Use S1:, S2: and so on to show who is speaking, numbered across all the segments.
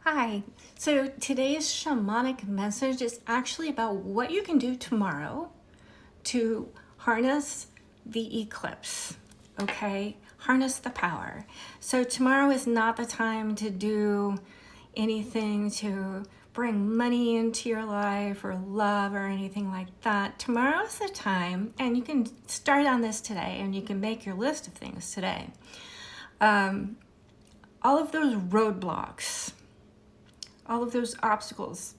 S1: Hi. So today's shamanic message is actually about what you can do tomorrow to harness the eclipse. Okay? Harness the power. So tomorrow is not the time to do anything to bring money into your life or love or anything like that. Tomorrow's the time, and you can start on this today and you can make your list of things today. All of those roadblocks, all of those obstacles.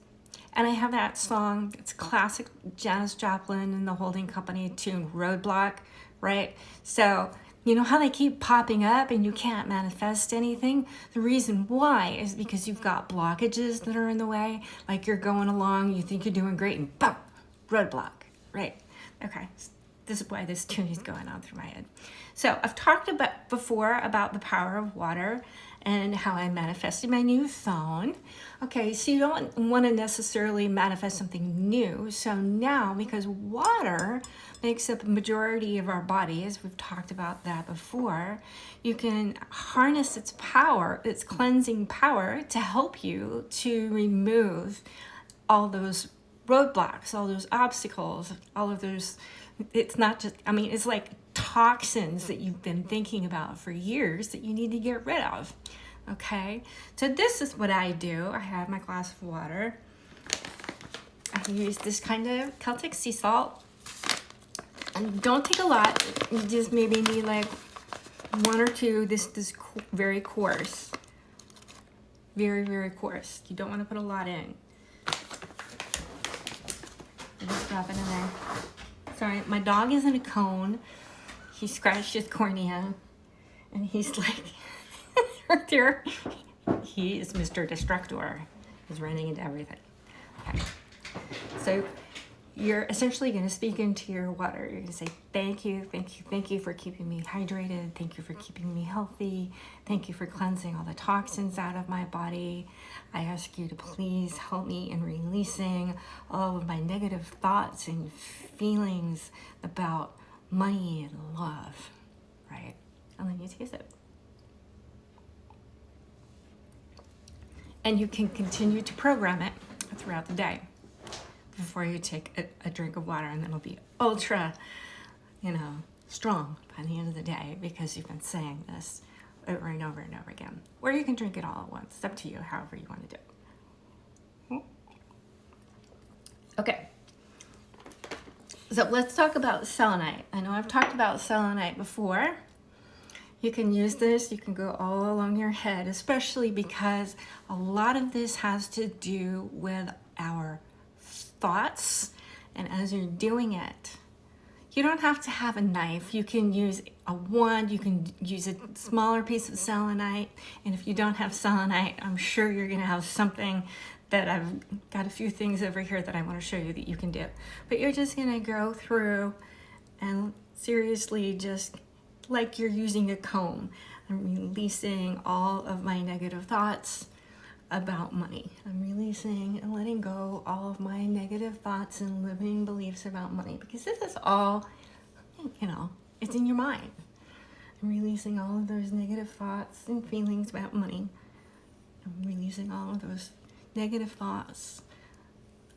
S1: And I have that song, it's classic Janis Joplin and the Holding Company tune, Roadblock, right? So, you know how they keep popping up and you can't manifest anything? The reason why is because you've got blockages that are in the way. Like you're going along, you think you're doing great, and boom, roadblock, right? Okay, this is why this tune is going on through my head. So I've talked about before about the power of water and how I manifested my new phone. Okay, so you don't want to necessarily manifest something new. So now, because water makes up a majority of our body, as we've talked about that before, you can harness its power, its cleansing power, to help you to remove all those roadblocks, all those obstacles, all of those. It's not just, I mean, it's like toxins that you've been thinking about for years that you need to get rid of. Okay, so this is what I do. I have my glass of water. I use this kind of Celtic sea salt. And don't take a lot. You just maybe need like one or two. This very coarse. Very, very coarse. You don't want to put a lot in. Just drop it in there. Sorry, my dog is in a cone. He scratched his cornea. And he's like, right there. He is Mr. Destructor. He's running into everything. Okay. So you're essentially going to speak into your water. You're going to say, thank you, thank you, thank you for keeping me hydrated. Thank you for keeping me healthy. Thank you for cleansing all the toxins out of my body. I ask you to please help me in releasing all of my negative thoughts and feelings about money and love, right? And then you taste it. And you can continue to program it throughout the day before you take a drink of water, and then it'll be ultra, strong by the end of the day because you've been saying this over and over and over again. Or you can drink it all at once. It's up to you, however you want to do it. Okay. So let's talk about selenite. I know I've talked about selenite before. You can use this, you can go all along your head, especially because a lot of this has to do with our thoughts. And as you're doing it, you don't have to have a knife. You can use a wand, you can use a smaller piece of selenite. And if you don't have selenite, I'm sure you're gonna have something that I've got a few things over here that I wanna show you that you can do. But you're just gonna go through and seriously just like you're using a comb. I'm releasing all of my negative thoughts about money. I'm releasing and letting go all of my negative thoughts and limiting beliefs about money because this is all, it's in your mind. I'm releasing all of those negative thoughts and feelings about money. I'm releasing all of those negative thoughts,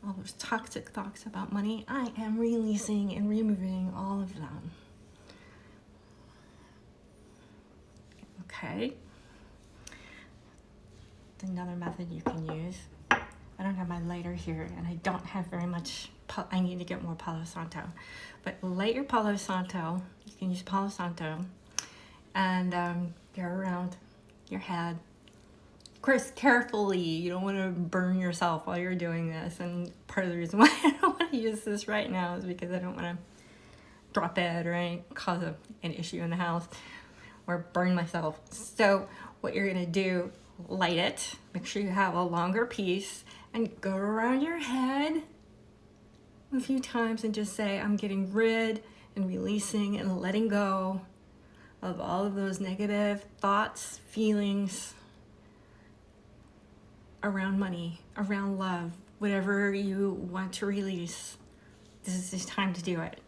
S1: all those toxic thoughts about money. I am releasing and removing all of them. Okay. Another method you can use. I don't have my lighter here, and I don't have very much. I need to get more Palo Santo. But light your Palo Santo. You can use Palo Santo, and go around your head. Of course, carefully. You don't want to burn yourself while you're doing this. And part of the reason why I don't want to use this right now is because I don't want to drop dead or cause an issue in the house or burn myself. So what you're gonna do, light it, make sure you have a longer piece, and go around your head a few times and just say, I'm getting rid and releasing and letting go of all of those negative thoughts, feelings around money, around love, whatever you want to release. This is the time to do it.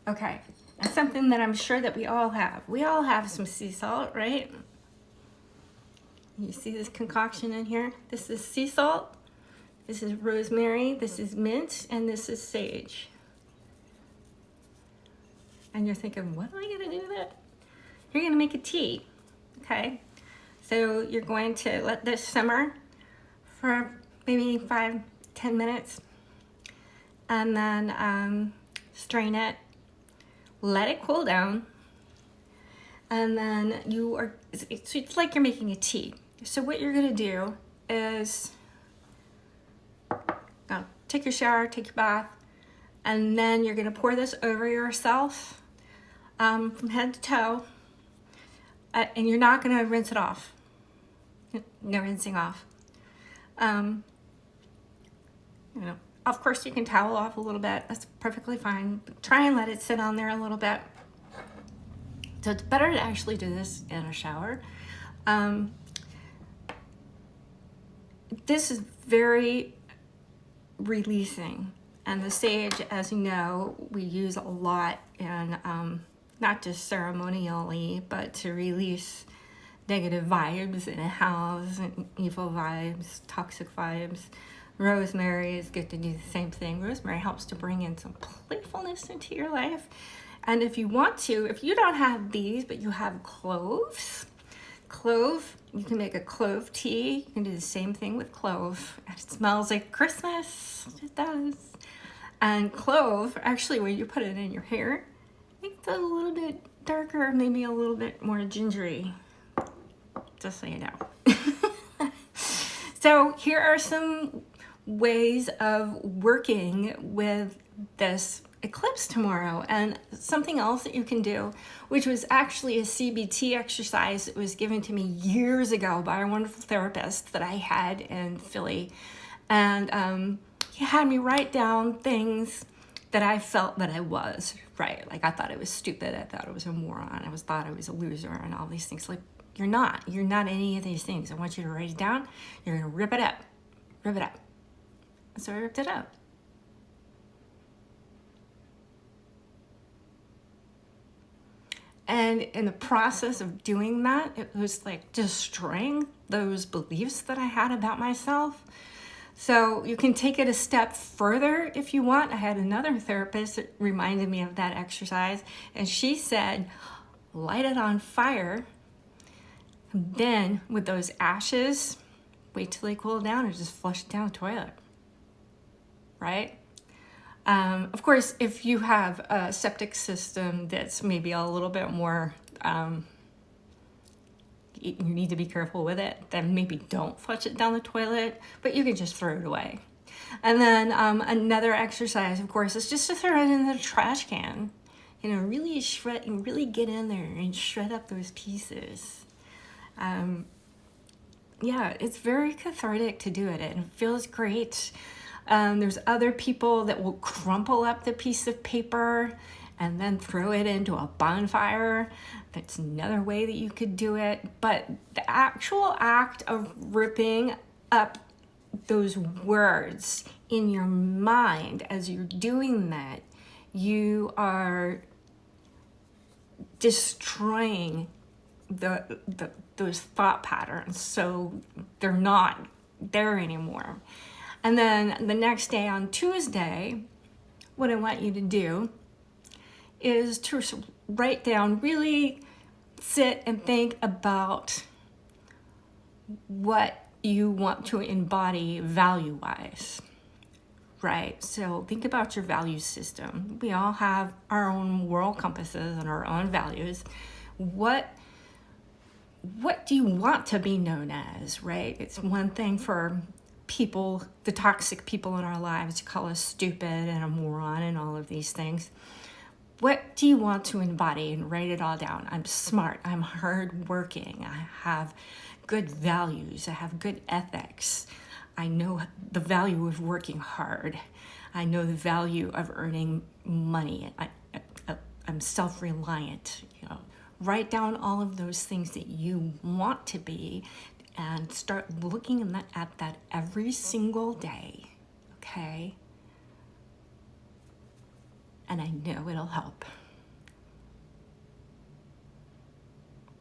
S1: Okay, that's something that I'm sure that we all have. We all have some sea salt, right? You see this concoction in here? This is sea salt, this is rosemary, this is mint, and this is sage. And you're thinking, what am I gonna do with that? You're gonna make a tea, okay? So you're going to let this simmer for maybe 5-10 minutes, and then strain it, let it cool down, and then it's like you're making a tea. So what you're gonna do is take your shower, take your bath, and then you're gonna pour this over yourself from head to toe, and you're not gonna rinse it off. No rinsing off. You know, of course you can towel off a little bit. That's perfectly fine. But try and let it sit on there a little bit. So it's better to actually do this in a shower. This is very releasing, and the sage, as you know, we use a lot in not just ceremonially, but to release negative vibes in a house, and evil vibes, toxic vibes. Rosemary is good to do the same thing. Rosemary helps to bring in some playfulness into your life. And if you want to, if you don't have these, but you have cloves, you can make a clove tea. You can do the same thing with clove. It smells like Christmas. It does. And clove, actually, when you put it in your hair, makes it a little bit darker, maybe a little bit more gingery. Just so you know. So here are some ways of working with this eclipse tomorrow. And something else that you can do, which was actually a CBT exercise that was given to me years ago by a wonderful therapist that I had in Philly. And he had me write down things that I felt that I was, right? Like I thought I was stupid, I thought I was a moron, thought I was a loser, and all these things. Like, you're not any of these things. I want you to write it down. You're gonna rip it up. And so I ripped it up. And in the process of doing that, it was like destroying those beliefs that I had about myself. So you can take it a step further if you want. I had another therapist that reminded me of that exercise, and she said, light it on fire, and then with those ashes, wait till they cool down and just flush it down the toilet, right? Of course, if you have a septic system that's maybe a little bit more, you need to be careful with it, then maybe don't flush it down the toilet, but you can just throw it away. And then another exercise, of course, is just to throw it in the trash can. You know, really shred, and really get in there and shred up those pieces. Yeah, it's very cathartic to do it, and it feels great. There's other people that will crumple up the piece of paper and then throw it into a bonfire. That's another way that you could do it. But the actual act of ripping up those words in your mind as you're doing that, you are destroying those thought patterns, so they're not there anymore. And then the next day, on Tuesday, what I want you to do is to write down, really sit and think about what you want to embody value-wise, right? So think about your value system. We all have our own moral compasses and our own values. What do you want to be known as, right? It's one thing for people, the toxic people in our lives, to call us stupid and a moron and all of these things. What do you want to embody? And write it all down. I'm smart, I'm hardworking, I have good values, I have good ethics, I know the value of working hard, I know the value of earning money, I'm self-reliant. You know, write down all of those things that you want to be, and start looking at that every single day, okay? And I know it'll help.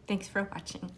S1: Thanks for watching.